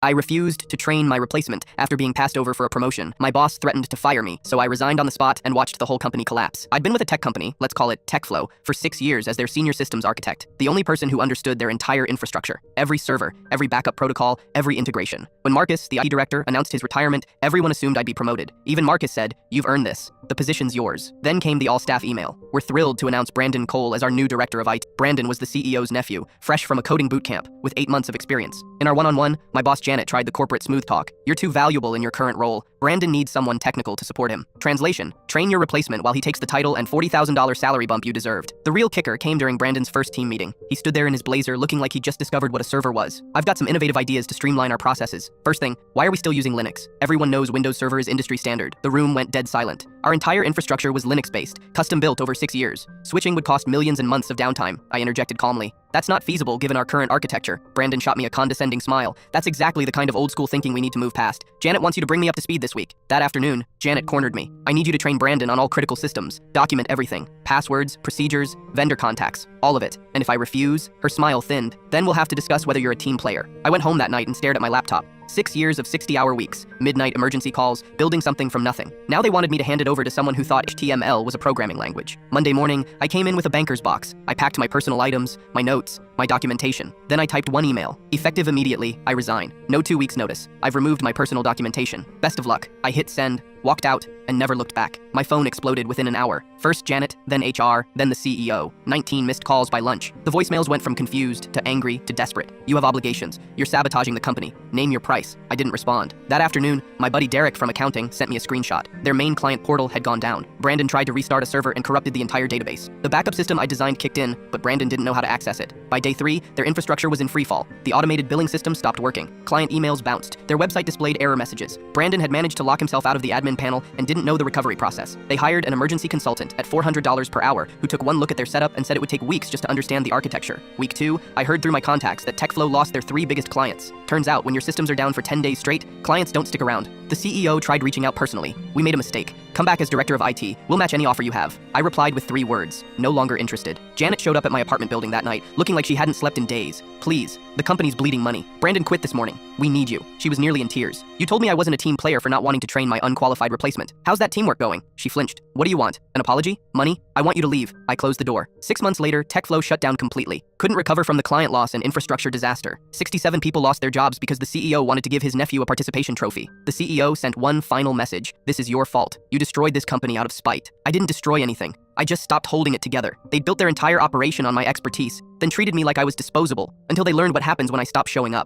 I refused to train my replacement after being passed over for a promotion. My boss threatened to fire me, so I resigned on the spot and watched the whole company collapse. I'd been with a tech company, let's call it TechFlow, for 6 years as their senior systems architect, the only person who understood their entire infrastructure, every server, every backup protocol, every integration. When Marcus, the IT director, announced his retirement, everyone assumed I'd be promoted. Even Marcus said, "You've earned this. The position's yours." Then came the all-staff email. We're thrilled to announce Brandon Cole as our new director of IT. Brandon was the CEO's nephew, fresh from a coding boot camp, with 8 months of experience. In our one-on-one, my boss Janet tried the corporate smooth talk. "You're too valuable in your current role. Brandon needs someone technical to support him." Translation: train your replacement while he takes the title and $40,000 salary bump you deserved. The real kicker came during Brandon's first team meeting. He stood there in his blazer looking like he just discovered what a server was. "I've got some innovative ideas to streamline our processes. First thing, why are we still using Linux? Everyone knows Windows Server is industry standard." The room went dead silent. Our entire infrastructure was Linux-based, custom built over 6 years. Switching would cost millions and months of downtime, I interjected calmly. "That's not feasible given our current architecture." Brandon shot me a condescending smile. "That's exactly the kind of old-school thinking we need to move past. Janet wants you to bring me up to speed this week." That afternoon, Janet cornered me. "I need you to train Brandon on all critical systems. Document everything. Passwords, procedures, vendor contacts, all of it. And if I refuse," her smile thinned, "then we'll have to discuss whether you're a team player." I went home that night and stared at my laptop. 6 years of 60-hour weeks, midnight emergency calls, building something from nothing. Now they wanted me to hand it over to someone who thought HTML was a programming language. Monday morning, I came in with a banker's box. I packed my personal items, my notes, my documentation. Then I typed one email. "Effective immediately, I resign. No 2 weeks notice. I've removed my personal documentation. Best of luck." I hit send, walked out, and never looked back. My phone exploded within an hour. First Janet, then HR, then the CEO. 19 missed calls by lunch. The voicemails went from confused to angry to desperate. "You have obligations. You're sabotaging the company. Name your price." I didn't respond. That afternoon, my buddy Derek from accounting sent me a screenshot. Their main client portal had gone down. Brandon tried to restart a server and corrupted the entire database. The backup system I designed kicked in, but Brandon didn't know how to access it. By day 3, their infrastructure was in freefall. The automated billing system stopped working. Client emails bounced. Their website displayed error messages. Brandon had managed to lock himself out of the admin panel and didn't know the recovery process. They hired an emergency consultant at $400 per hour who took one look at their setup and said it would take weeks just to understand the architecture. Week 2, I heard through my contacts that TechFlow lost their 3 biggest clients. Turns out when your systems are down for 10 days straight, clients don't stick around. The CEO tried reaching out personally. "We made a mistake. Come back as director of IT. We'll match any offer you have." I replied with 3 words: "No longer interested." Janet showed up at my apartment building that night, looking like she hadn't slept in days. "Please, the company's bleeding money. Brandon quit this morning. We need you." She was nearly in tears. "You told me I wasn't a team player for not wanting to train my unqualified replacement. How's that teamwork going?" She flinched. "What do you want? An apology? Money? I want you to leave." I closed the door. 6 months later, TechFlow shut down completely. Couldn't recover from the client loss and infrastructure disaster. 67 people lost their jobs because the CEO wanted to give his nephew a participation trophy. The CEO sent one final message: "This is your fault. You destroyed this company out of spite." I didn't destroy anything. I just stopped holding it together. They built their entire operation on my expertise, then treated me like I was disposable, until they learned what happens when I stop showing up.